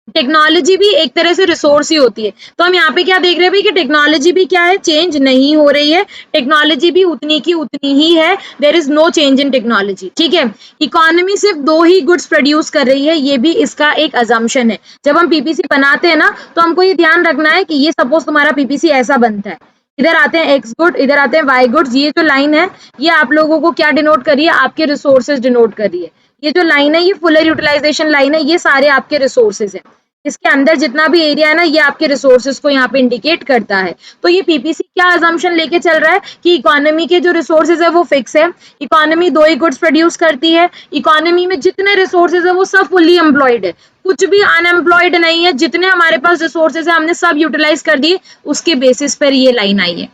S1: टेक्नोलॉजी भी एक तरह से रिसोर्स ही होती है, तो हम यहाँ पे क्या देख रहे हैं भाई कि टेक्नोलॉजी भी क्या है, चेंज नहीं हो रही है, टेक्नोलॉजी भी उतनी की उतनी ही है, there is no change in technology, ठीक है। इकोनॉमी सिर्फ 2 ही गुड्स प्रोड्यूस कर रही है, ये भी इसका एक अजम्पशन है। जब हम पीपीसी बनाते हैं ना तो हमको ये ध्यान रखना है कि ये सपोज तुम्हारा पीपीसी ऐसा बनता है, इधर आते हैं एक्स गुड, इधर आते हैं वाई गुड्स, ये जो लाइन है ये आप लोगों को क्या डिनोट कर रही है, आपके रिसोर्सेज डिनोट कर रही है। ये जो लाइन है ये फुलर यूटिलाइजेशन लाइन है, ये सारे आपके रिसोर्सेज है, इसके अंदर जितना भी एरिया है ना ये आपके रिसोर्सेज को यहाँ पे इंडिकेट करता है। तो ये पीपीसी क्या अजम्पशन लेके चल रहा है कि इकोनॉमी के जो रिसोर्सेज है वो फिक्स है, इकोनॉमी 2 ही गुड्स प्रोड्यूस करती है, इकोनॉमी में जितने रिसोर्सेज है वो सब फुल्ली एम्प्लॉयड है, कुछ भी अनएम्प्लॉयड नहीं है, जितने हमारे पास रिसोर्सेज है हमने सब यूटिलाइज कर दिए, उसके बेसिस पर ये लाइन आई है।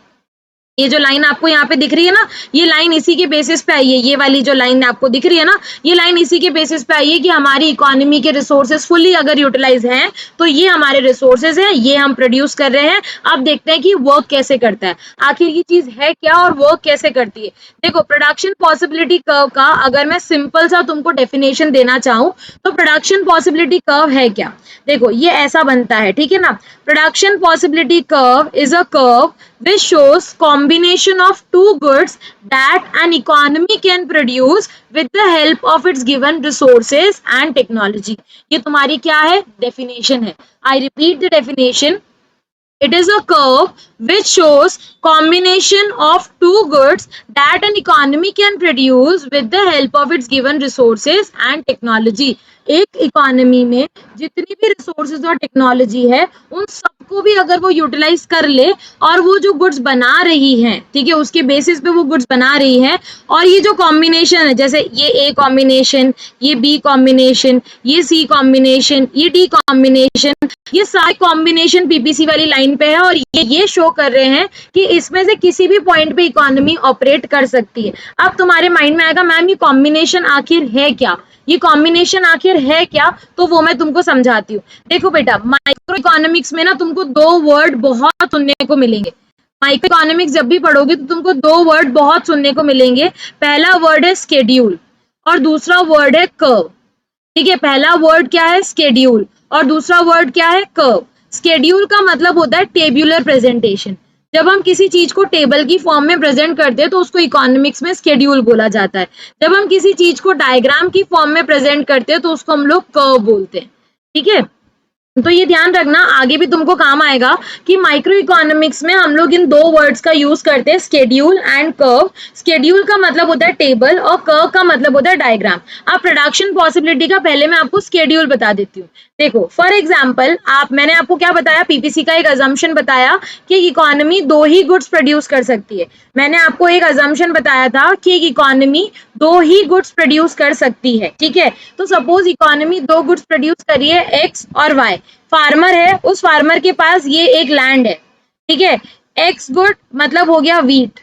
S1: ये जो लाइन आपको यहाँ पे दिख रही है ना, ये लाइन इसी के बेसिस पे आई है, ये वाली जो लाइन आपको दिख रही है ना, ये लाइन इसी के बेसिस पे आई है कि हमारी इकोनॉमी के रिसोर्सेज फुल्ली अगर यूटिलाइज हैं तो ये हमारे रिसोर्सेज हैं, ये हम प्रोड्यूस कर रहे हैं। अब देखते हैं कि वर्क कैसे करता है, आखिर ये चीज है क्या और वर्क कैसे करती है। देखो, प्रोडक्शन पॉसिबिलिटी कर्व का अगर मैं सिंपल सा तुमको डेफिनेशन देना चाहूँ तो प्रोडक्शन पॉसिबिलिटी कर्व है क्या, देखो ये ऐसा बनता है, ठीक है ना। Production possibility curve is a curve which shows combination of two goods that an economy can produce with the help of its given resources and technology। ये तुम्हारी क्या है, डेफिनेशन है। I repeat the definition, it is a curve which shows combination of two goods that an economy can produce with the help of its given resources and technology। एक economy में जितनी भी resources और technology है उन सबको भी अगर वो यूटिलाइज कर ले और वो जो गुड्स बना रही है, ठीक है, उसके बेसिस पे वो गुड्स बना रही है, और ये जो कॉम्बिनेशन है जैसे ये ए कॉम्बिनेशन, ये बी कॉम्बिनेशन, ये सी कॉम्बिनेशन, ये डी कॉम्बिनेशन, ये सारे कॉम्बिनेशन पीपीसी वाली लाइन पे है और ये शो कर रहे हैं कि इसमें से किसी भी पॉइंट पे इकोनॉमी ऑपरेट कर सकती है। अब तुम्हारे माइंड में आएगा मैम ये कॉम्बिनेशन आखिर है क्या, ये कॉम्बिनेशन आखिर है क्या, तो वो मैं तुमको समझाती हूँ। देखो बेटा, माइक्रो इकोनॉमिक्स में ना तुमको 2 वर्ड बहुत सुनने को मिलेंगे, माइक्रो इकोनॉमिक्स जब भी पढ़ोगे तो तुमको 2 वर्ड बहुत सुनने को मिलेंगे। पहला वर्ड है स्केड्यूल और दूसरा वर्ड है कर्व, ठीक है। पहला वर्ड क्या है, स्केड्यूल, और दूसरा वर्ड क्या है, कर्व। स्केड्यूल का मतलब होता है टेब्यूलर प्रेजेंटेशन, जब हम किसी चीज को टेबल की फॉर्म में प्रेजेंट करते हैं तो उसको इकोनॉमिक्स में स्केड्यूल बोला जाता है। जब हम किसी चीज को डायग्राम की फॉर्म में प्रेजेंट करते हैं तो उसको हम लोग कर्व बोलते हैं, ठीक है। तो ये ध्यान रखना, आगे भी तुमको काम आएगा कि माइक्रो इकोनॉमिक्स में हम लोग इन 2 वर्ड्स का यूज करते हैं, स्केड्यूल एंड कर्व। स्केड्यूल का मतलब होता है टेबल और कर्व का मतलब होता है डायग्राम। अब प्रोडक्शन पॉसिबिलिटी का पहले मैं आपको स्केड्यूल बता देती हूँ। देखो फॉर एग्जांपल, मैंने आपको क्या बताया, पीपीसी का एक अजम्पशन बताया कि इकोनॉमी 2 ही गुड्स प्रोड्यूस कर सकती है। मैंने आपको एक अजम्पशन बताया था कि इकोनॉमी 2 ही गुड्स प्रोड्यूस कर सकती है, ठीक है। तो सपोज इकोनॉमी 2 गुड्स प्रोड्यूस करी है, एक्स और वाई। फार्मर है, उस फार्मर के पास ये एक लैंड है, ठीक है। एक्स गुड मतलब हो गया वीट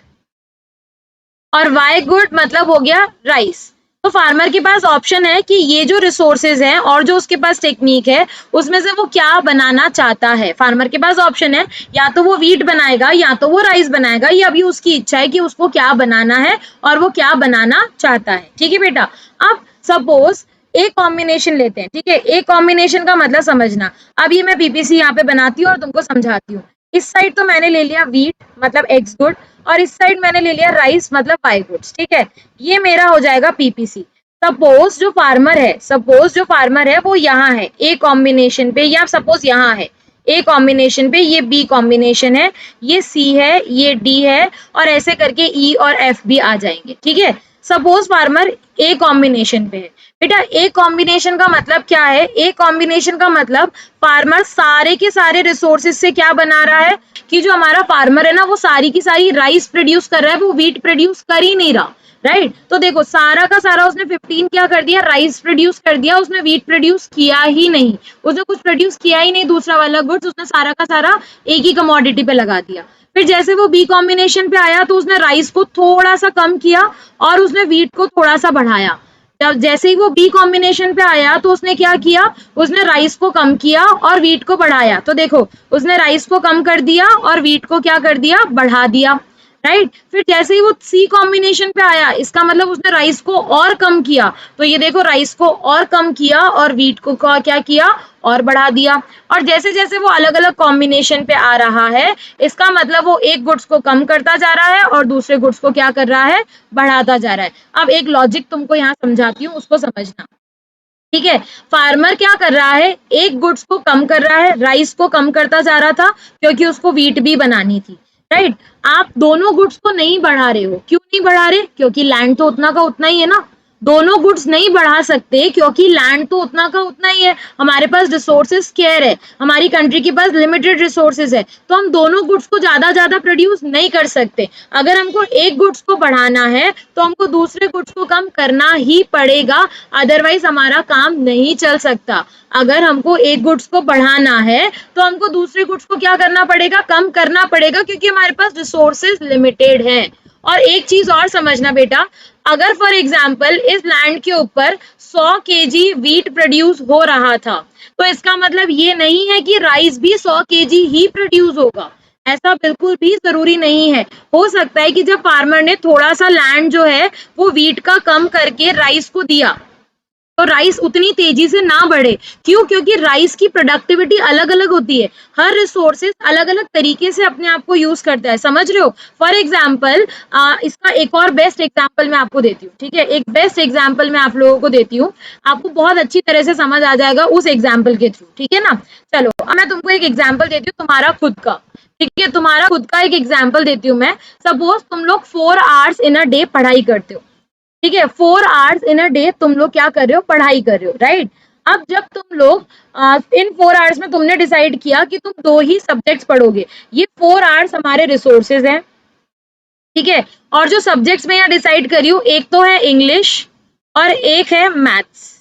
S1: और वाई गुड मतलब हो गया राइस। तो फार्मर के पास ऑप्शन है कि ये जो रिसोर्सेज हैं और जो उसके पास टेक्निक है उसमें से वो क्या बनाना चाहता है। फार्मर के पास ऑप्शन है, या तो वो वीट बनाएगा या तो वो राइस बनाएगा, ये अभी उसकी इच्छा है कि उसको क्या बनाना है और वो क्या बनाना चाहता है। ठीक है बेटा। अब सपोज एक कॉम्बिनेशन लेते हैं, ठीक है। एक कॉम्बिनेशन का मतलब समझना। अब ये मैं पीपीसी यहाँ पे बनाती हूँ और तुमको समझाती हूँ। इस साइड तो मैंने ले लिया वीट मतलब एक्स गुड, और इस साइड मैंने ले लिया राइस मतलब वाई गुड्स। ठीक है, ये मेरा हो जाएगा पीपीसी। सपोज जो फार्मर है वो यहाँ है ए कॉम्बिनेशन पे, या सपोज यहाँ है ए कॉम्बिनेशन पे, ये बी कॉम्बिनेशन है, ये सी है, ये डी है, और ऐसे करके ई और एफ भी आ जाएंगे। ठीक है, सपोज फार्मर ए कॉम्बिनेशन पे है। बेटा ए कॉम्बिनेशन का मतलब क्या है? ए कॉम्बिनेशन का मतलब फार्मर सारे के सारे रिसोर्सेज से क्या बना रहा है कि जो हमारा फार्मर है ना वो सारी की सारी राइस प्रोड्यूस कर रहा है, वो व्हीट प्रोड्यूस कर ही नहीं रहा। राइट, तो देखो सारा का सारा उसने 15 क्या कर दिया, राइस प्रोड्यूस कर दिया, उसने व्हीट प्रोड्यूस किया ही नहीं, उसने कुछ प्रोड्यूस किया ही नहीं दूसरा वाला गुड्स, उसने सारा का सारा एक ही कमोडिटी पे लगा दिया। फिर जैसे वो बी कॉम्बिनेशन पे आया तो उसने राइस को थोड़ा सा कम किया और उसने व्हीट को थोड़ा सा बढ़ाया। जब जैसे ही वो बी कॉम्बिनेशन पे आया तो उसने क्या किया, उसने राइस को कम किया और व्हीट को बढ़ाया। तो देखो उसने राइस को कम कर दिया और व्हीट को क्या कर दिया, बढ़ा दिया। राइट, फिर जैसे ही वो सी कॉम्बिनेशन पे आया, इसका मतलब उसने राइस को और कम किया। तो ये देखो राइस को और कम किया और व्हीट को क्या किया, और बढ़ा दिया। और जैसे जैसे वो अलग अलग कॉम्बिनेशन पे आ रहा है, इसका मतलब वो एक गुड्स को कम करता जा रहा है और दूसरे गुड्स को क्या कर रहा है, बढ़ाता जा रहा है। अब एक लॉजिक तुमको यहाँ समझाती हूँ, उसको समझना। ठीक है, फार्मर क्या कर रहा है, एक गुड्स को कम कर रहा है, राइस को कम करता जा रहा था क्योंकि उसको व्हीट भी बनानी थी। राइट, आप दोनों गुड्स को नहीं बढ़ा रहे हो। क्यों नहीं बढ़ा रहे? क्योंकि लैंड तो उतना का उतना ही है ना। दोनों गुड्स नहीं बढ़ा सकते क्योंकि लैंड तो उतना का उतना ही है, हमारे पास रिसोर्सेज स्केयर है, हमारी कंट्री के पास लिमिटेड रिसोर्सेज है, तो हम दोनों गुड्स को ज्यादा प्रोड्यूस नहीं कर सकते। अगर हमको एक गुड्स को बढ़ाना है तो हमको दूसरे गुड्स को कम करना ही पड़ेगा, अदरवाइज हमारा काम नहीं चल सकता। अगर हमको एक गुड्स को बढ़ाना है तो हमको दूसरे गुड्स को क्या करना पड़ेगा, कम करना पड़ेगा, क्योंकि हमारे पास रिसोर्सेज लिमिटेड हैं। और एक चीज और समझना बेटा, अगर फॉर एग्जाम्पल इस लैंड के ऊपर 100 केजी व्हीट प्रोड्यूस हो रहा था, तो इसका मतलब ये नहीं है कि राइस भी 100 केजी ही प्रोड्यूस होगा। ऐसा बिल्कुल भी जरूरी नहीं है। हो सकता है कि जब फार्मर ने थोड़ा सा लैंड जो है वो व्हीट का कम करके राइस को दिया तो राइस उतनी तेजी से ना बढ़े। क्यों? क्योंकि राइस की प्रोडक्टिविटी अलग अलग होती है, हर रिसोर्सेज अलग अलग तरीके से अपने आप को यूज करता है। समझ रहे हो? फॉर एग्जाम्पल इसका एक और बेस्ट एग्जाम्पल मैं आपको देती हूँ। ठीक है, एक बेस्ट एग्जाम्पल मैं आप लोगों को देती हूँ, आपको बहुत अच्छी तरह से समझ आ जाएगा उस एग्जाम्पल के थ्रू। ठीक है ना? चलो अब मैं तुमको एक एग्जाम्पल देती हूँ तुम्हारा खुद का। ठीक है, तुम्हारा खुद का एक एग्जाम्पल देती हूँ मैं। सपोज तुम लोग 4 आवर्स इन अ डे पढ़ाई करते हो। ठीक है, 4 आवर्स इन अ डे तुम लोग क्या कर रहे हो, पढ़ाई कर रहे हो। राइट, अब जब तुम लोग इन 4 आवर्स में तुमने डिसाइड किया कि तुम 2 ही सब्जेक्ट्स पढ़ोगे, ये 4 आवर्स हमारे रिसोर्सेज हैं। ठीक है, और जो सब्जेक्ट्स मैं यहाँ डिसाइड करी हूँ, एक तो है इंग्लिश और एक है मैथ्स।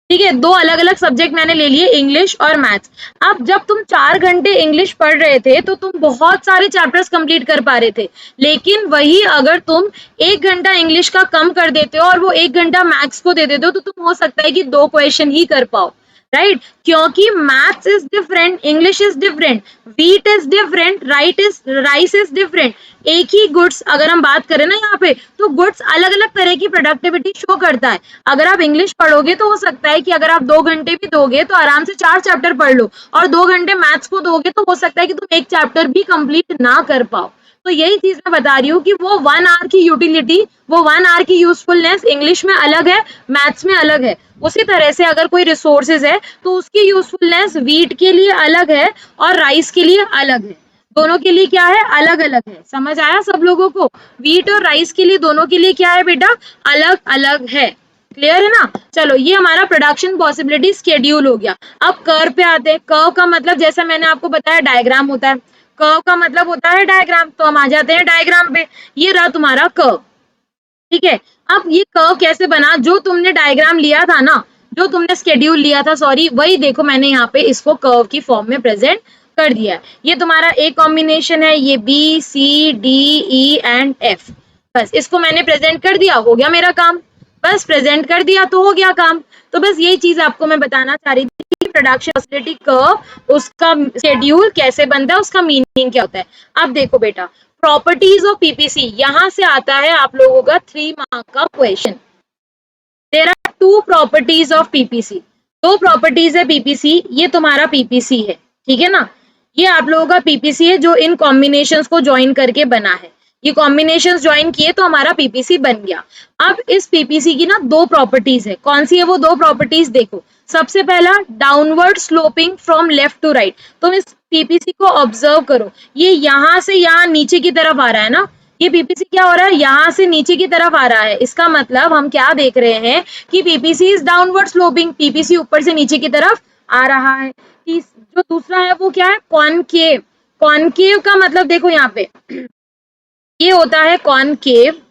S1: ठीक है, 2 अलग अलग सब्जेक्ट मैंने ले लिए, इंग्लिश और मैथ्स। अब जब तुम 4 घंटे इंग्लिश पढ़ रहे थे तो तुम बहुत सारे चैप्टर्स कंप्लीट कर पा रहे थे, लेकिन वही अगर तुम 1 घंटा इंग्लिश का कम कर देते हो और वो 1 घंटा मैथ्स को दे देते हो तो तुम हो सकता है कि 2 क्वेश्चन ही कर पाओ। राइट, क्योंकि maths is different, English is different, wheat is different, rice is different. एक ही गुड्स अगर हम बात करें ना यहाँ पे, तो गुड्स अलग अलग तरह की प्रोडक्टिविटी शो करता है। अगर आप इंग्लिश पढ़ोगे तो हो सकता है कि अगर आप 2 घंटे भी दोगे तो आराम से 4 चैप्टर पढ़ लो, और 2 घंटे मैथ्स को दोगे तो हो सकता है कि तुम एक चैप्टर भी कंप्लीट ना कर पाओ। तो यही चीज मैं बता रही हूँ कि वो 1 आवर की यूटिलिटी, वो 1 आवर की यूजफुलनेस इंग्लिश में अलग है, मैथ्स में अलग है। उसी तरह से अगर कोई रिसोर्सेज है तो उसकी यूजफुलनेस व्हीट के लिए अलग है और राइस के लिए अलग है। दोनों के लिए क्या है, अलग अलग है। समझ आया सब लोगों को? व्हीट और राइस के लिए दोनों के लिए क्या है बेटा, अलग अलग है। क्लियर है ना? चलो ये हमारा प्रोडक्शन पॉसिबिलिटी शेड्यूल हो गया। अब कर्व पे आते हैं। कर्व का मतलब जैसा मैंने आपको बताया डायग्राम होता है, कर्व का मतलब होता है डायग्राम। तो हम आ जाते हैं डायग्राम पे। ये रहा तुम्हारा कर्व। ठीक है, अब ये कर्व कैसे बना, जो तुमने डायग्राम लिया था ना, जो तुमने शेड्यूल लिया था, सॉरी, वही देखो मैंने यहाँ पे इसको कर्व की फॉर्म में प्रेजेंट कर दिया है। ये तुम्हारा ए कॉम्बिनेशन है, ये B C D E and F, बस इसको मैंने प्रेजेंट कर दिया, हो गया मेरा काम। बस प्रेजेंट कर दिया तो हो गया काम। तो बस यही चीज आपको मैं बताना चाह रही थी कि प्रोडक्शन ऑसिलेटरी कर्व, उसका शेड्यूल कैसे बनता है, उसका मीनिंग क्या होता है। अब देखो बेटा, प्रॉपर्टीज ऑफ पीपीसी, यहां से आता है आप लोगों का 3 मार्क का question. There are two properties of PPC, दो प्रॉपर्टीज है पीपीसी, ये तुम्हारा पीपीसी है, ठीक है ना। ये आप लोगों का पीपीसी है जो इन कॉम्बिनेशंस को ज्वाइन करके बना है। ये कॉम्बिनेशंस ज्वाइन किए तो हमारा पीपीसी बन गया। अब इस पीपीसी की ना दो प्रॉपर्टीज है, कौन सी है वो दो प्रॉपर्टीज देखो। सबसे पहला downward sloping from left to right. तुम इस पीपीसी को ऑब्जर्व करो, ये यहां से यहां नीचे की तरफ आ रहा है ना, ये पीपीसी क्या हो रहा है, यहां से नीचे की तरफ आ रहा है। इसका मतलब हम क्या देख रहे हैं कि PPC is downward sloping, PPC ऊपर से नीचे की तरफ आ रहा है। जो दूसरा है वो क्या है, कॉनकेव। कॉनकेव का मतलब देखो यहाँ पे, ये होता है कॉनकेव,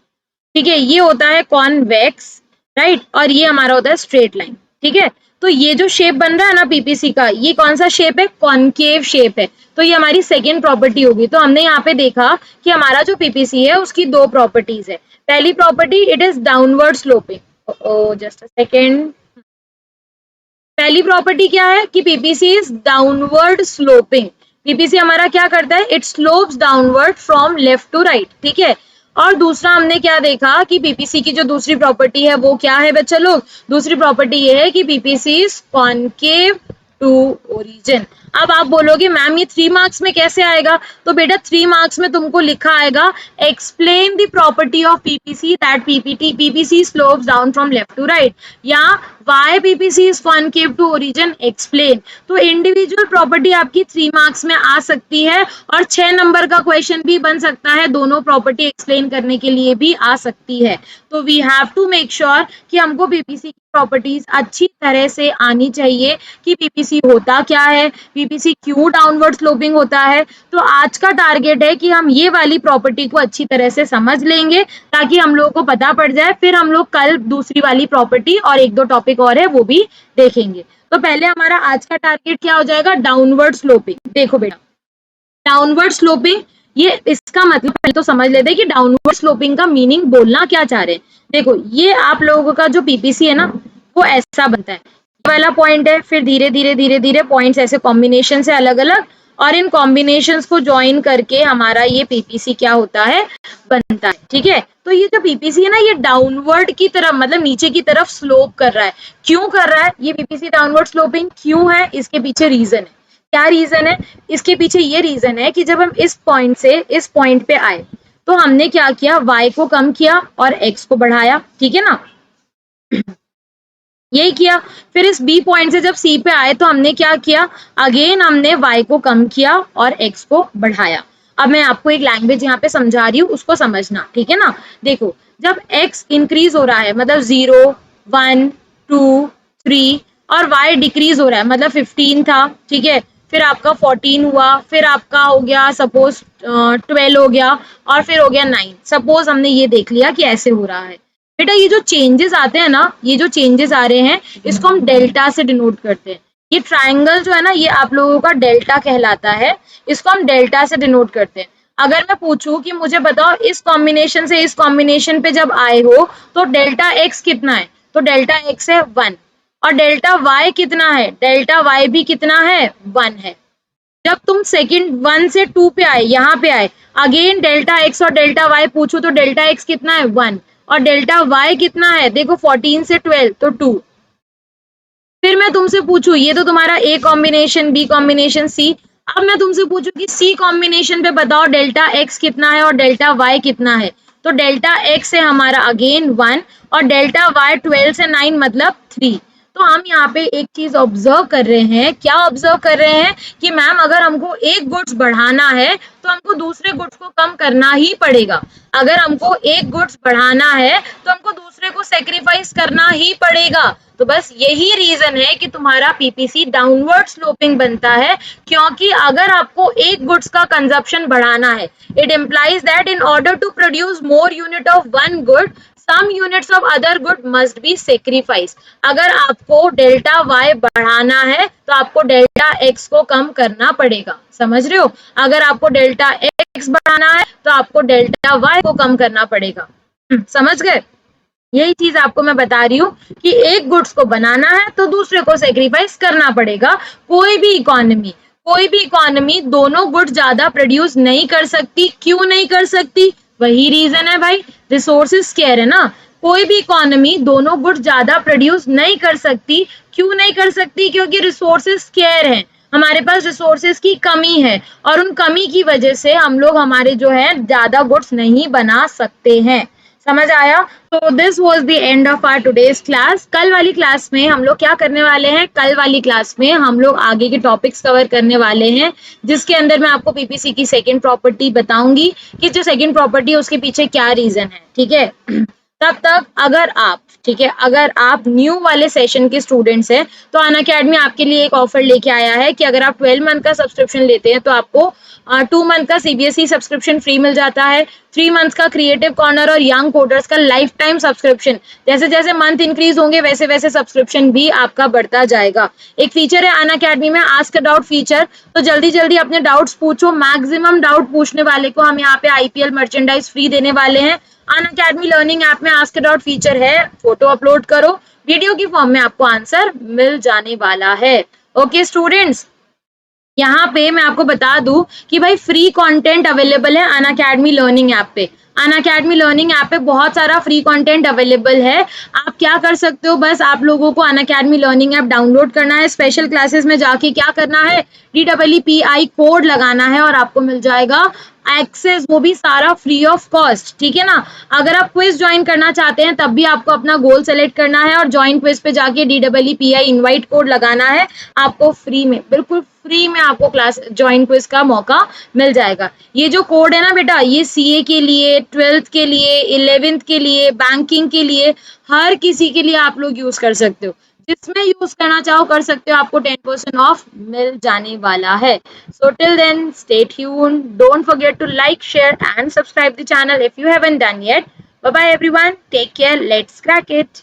S1: ठीक है, ये होता है कॉन्वेक्स, राइट, और ये हमारा होता है स्ट्रेट लाइन, ठीक है। तो ये जो शेप बन रहा है ना पीपीसी का, ये कौन सा शेप है, कॉनकेव शेप है। तो ये हमारी सेकेंड प्रॉपर्टी होगी। तो हमने यहाँ पे देखा कि हमारा जो पीपीसी है उसकी दो प्रॉपर्टीज है। पहली property, it is downward sloping. Just a second. पहली प्रॉपर्टी क्या है कि PPC is downward sloping. PPC हमारा क्या करता है, it slopes downward from left to right, ठीक है। और दूसरा हमने क्या देखा कि पीपीसी की जो दूसरी प्रॉपर्टी है वो क्या है बच्चा लोग, दूसरी प्रॉपर्टी ये है कि PPC is concave to origin. अब आप बोलोगे मैम ये 3 मार्क्स में कैसे आएगा, तो बेटा 3 मार्क्स में तुमको लिखा आएगा, explain the property of PPC that PPC slopes down from left to right, या why PPC is concave to origin, explain. तो इंडिविजुअल प्रॉपर्टी आपकी 3 मार्क्स में आ सकती है और 6 नंबर का क्वेश्चन भी बन सकता है, दोनों प्रॉपर्टी एक्सप्लेन करने के लिए भी आ सकती है। तो we have to make sure कि हमको पीपीसी की प्रॉपर्टीज अच्छी तरह से आनी चाहिए कि पीपीसी होता क्या है, पीपीसी क्यों डाउनवर्ड स्लोपिंग होता है। तो आज का टारगेट है कि हम ये वाली प्रॉपर्टी को अच्छी तरह से समझ लेंगे ताकि हम लोगों को पता पड़ जाए, फिर हम लोग कल दूसरी वाली प्रॉपर्टी और एक दो टॉपिक और है वो भी देखेंगे। तो पहले हमारा आज का टारगेट क्या हो जाएगा, डाउनवर्ड स्लोपिंग। देखो बेटा, डाउनवर्ड स्लोपिंग, ये इसका मतलब पहले तो समझ लेते हैं कि डाउनवर्ड स्लोपिंग का मीनिंग बोलना क्या चाह रहे हैं। देखो ये आप लोगों का जो पीपीसी है ना वो ऐसा बनता है, ये वाला पॉइंट है, फिर धीरे धीरे धीरे धीरे पॉइंट्स ऐसे कॉम्बिनेशन से अलग अलग, और इन कॉम्बिनेशंस को ज्वाइन करके हमारा ये पीपीसी क्या होता है, बनता है, ठीक है। तो ये जो पीपीसी है ना ये डाउनवर्ड की तरफ मतलब नीचे की तरफ स्लोप कर रहा है। क्यों कर रहा है ये पीपीसी डाउनवर्ड स्लोपिंग, क्यों है, इसके पीछे रीजन है। क्या रीजन है, इसके पीछे ये रीजन है कि जब हम इस पॉइंट से इस पॉइंट पे आए तो हमने क्या किया, y को कम किया और x को बढ़ाया, ठीक है ना, यही किया। फिर इस B पॉइंट से जब C पे आए तो हमने क्या किया, अगेन हमने y को कम किया और x को बढ़ाया। अब मैं आपको एक लैंग्वेज यहाँ पे समझा रही हूँ, उसको समझना, ठीक है ना। देखो जब x इंक्रीज हो रहा है मतलब 0, 1, 2, 3 और y डिक्रीज हो रहा है मतलब 15 था, ठीक है, फिर आपका 14 हुआ, फिर आपका हो गया सपोज 12 हो गया, और फिर हो गया 9। सपोज हमने ये देख लिया कि ऐसे हो रहा है। बेटा ये जो चेंजेस आते हैं ना, ये जो चेंजेस आ रहे हैं इसको हम डेल्टा से डिनोट करते हैं। ये ट्राइंगल जो है ना ये आप लोगों का डेल्टा कहलाता है, इसको हम डेल्टा से डिनोट करते हैं। अगर मैं पूछूं कि मुझे बताओ इस कॉम्बिनेशन से इस कॉम्बिनेशन पे जब आए हो तो डेल्टा एक्स कितना है, तो डेल्टा एक्स है 1, और डेल्टा वाई कितना है, डेल्टा वाई भी कितना है 1 है। जब तुम सेकंड 1 से 2 पे आए, यहाँ पे आए, अगेन डेल्टा एक्स और डेल्टा वाई पूछो तो डेल्टा एक्स कितना है 1, और डेल्टा वाई कितना है, देखो 14 से 12 तो 2। फिर मैं तुमसे पूछूं, ये तो तुम्हारा ए कॉम्बिनेशन, बी कॉम्बिनेशन, सी। अब मैं तुमसे पूछूं कि सी कॉम्बिनेशन पे बताओ डेल्टा एक्स कितना है और डेल्टा वाई कितना है, तो डेल्टा एक्स है हमारा अगेन 1 और डेल्टा वाई 12 से 9 मतलब 3। तो हम यहाँ पे एक चीज ऑब्जर्व कर रहे हैं, क्या ऑब्जर्व कर रहे हैं कि मैम अगर हमको एक गुड्स बढ़ाना है तो हमको दूसरे गुड्स को कम करना ही पड़ेगा। अगर हमको एक गुड्स बढ़ाना है तो हमको दूसरे को सेक्रीफाइस करना ही पड़ेगा। तो बस यही रीजन है कि तुम्हारा पीपीसी डाउनवर्ड स्लोपिंग बनता है, क्योंकि अगर आपको एक गुड्स का कंजप्शन बढ़ाना है, it implies that in order to produce more unit of one good some units of other good must be sacrificed। अगर आपको डेल्टा y बढ़ाना है तो आपको डेल्टा x को कम करना पड़ेगा, समझ रहे हो। अगर आपको डेल्टा x बढ़ाना है तो आपको डेल्टा y को कम करना पड़ेगा, समझ गए। यही चीज आपको मैं बता रही हूँ कि एक गुड्स को बनाना है तो दूसरे को सेक्रीफाइस करना पड़ेगा। कोई भी इकोनॉमी दोनों गुड्स ज्यादा प्रोड्यूस नहीं कर सकती। क्यों नहीं कर सकती? वही रीजन है भाई, रिसोर्सेज स्केयर है ना। कोई भी इकोनॉमी दोनों गुड्स ज्यादा प्रोड्यूस नहीं कर सकती। क्यों नहीं कर सकती? क्योंकि रिसोर्सेज स्केयर है, हमारे पास रिसोर्सेज की कमी है और उन कमी की वजह से हम लोग हमारे जो है ज्यादा गुड्स नहीं बना सकते हैं। समझ आया? तो this was the end of our today's class. कल वाली क्लास में हम लोग क्या करने वाले हैं? कल वाली क्लास में हम लोग आगे के टॉपिक्स कवर करने वाले हैं, जिसके अंदर मैं आपको पीपीसी की सेकंड प्रॉपर्टी बताऊंगी कि जो सेकंड प्रॉपर्टी है उसके पीछे क्या रीजन है। ठीक है? तब तक अगर आप, ठीक है, अगर आप न्यू वाले सेशन के स्टूडेंट्स हैं तो अनअकैडमी आपके लिए एक ऑफर लेके आया है कि अगर आप 12 मंथ का सब्सक्रिप्शन लेते हैं तो आपको 2 मंथ का सीबीएसई सब्सक्रिप्शन फ्री मिल जाता है, 3 मंथ का क्रिएटिव कॉर्नर और यंग कोडर्स का लाइफ टाइम सब्सक्रिप्शन। जैसे जैसे मंथ इंक्रीज होंगे वैसे वैसे सब्सक्रिप्शन भी आपका बढ़ता जाएगा। एक फीचर है अनअकैडमी में आस्क अ डाउट फीचर, तो जल्दी जल्दी अपने डाउट्स पूछो। मैक्सिमम डाउट पूछने वाले को हम यहाँ पे आईपीएल मर्चेंडाइज फ्री देने वाले हैं। अनअकैडमी लर्निंग ऐप में आस्क अ डाउट फीचर है, फोटो अपलोड करो, वीडियो की फॉर्म में आपको आंसर मिल जाने वाला है। ओके स्टूडेंट्स, यहाँ पे मैं आपको बता दूं कि भाई फ्री कंटेंट अवेलेबल है अनअकैडमी लर्निंग ऐप पे। अनअकैडमी लर्निंग ऐप पे बहुत सारा फ्री कंटेंट अवेलेबल है। आप क्या कर सकते हो, बस आप लोगों को अनअकैडमी लर्निंग ऐप डाउनलोड करना है, स्पेशल क्लासेस में जाके क्या करना है, DEEPI कोड लगाना है और आपको मिल जाएगा एक्सेस, वो भी सारा फ्री ऑफ कॉस्ट। ठीक है ना? अगर आप क्विज ज्वाइन करना चाहते हैं तब भी आपको अपना गोल सेलेक्ट करना है और ज्वाइन क्विज पे जाके DEEPI इनवाइट कोड लगाना है, आपको फ्री में, बिल्कुल फ्री में आपको क्लास ज्वाइन क्विज का मौका मिल जाएगा। ये जो कोड है ना बेटा, ये सीए के लिए, 12th के लिए, 11th के लिए, बैंकिंग के लिए, हर किसी के लिए आप लोग यूज कर सकते हो। जिसमें यूज करना चाहो कर सकते हो, आपको 10% ऑफ मिल जाने वाला है। So till then, stay tuned. Don't forget to like, share and subscribe the channel if you haven't done yet. Bye bye everyone. Take care. Let's crack it.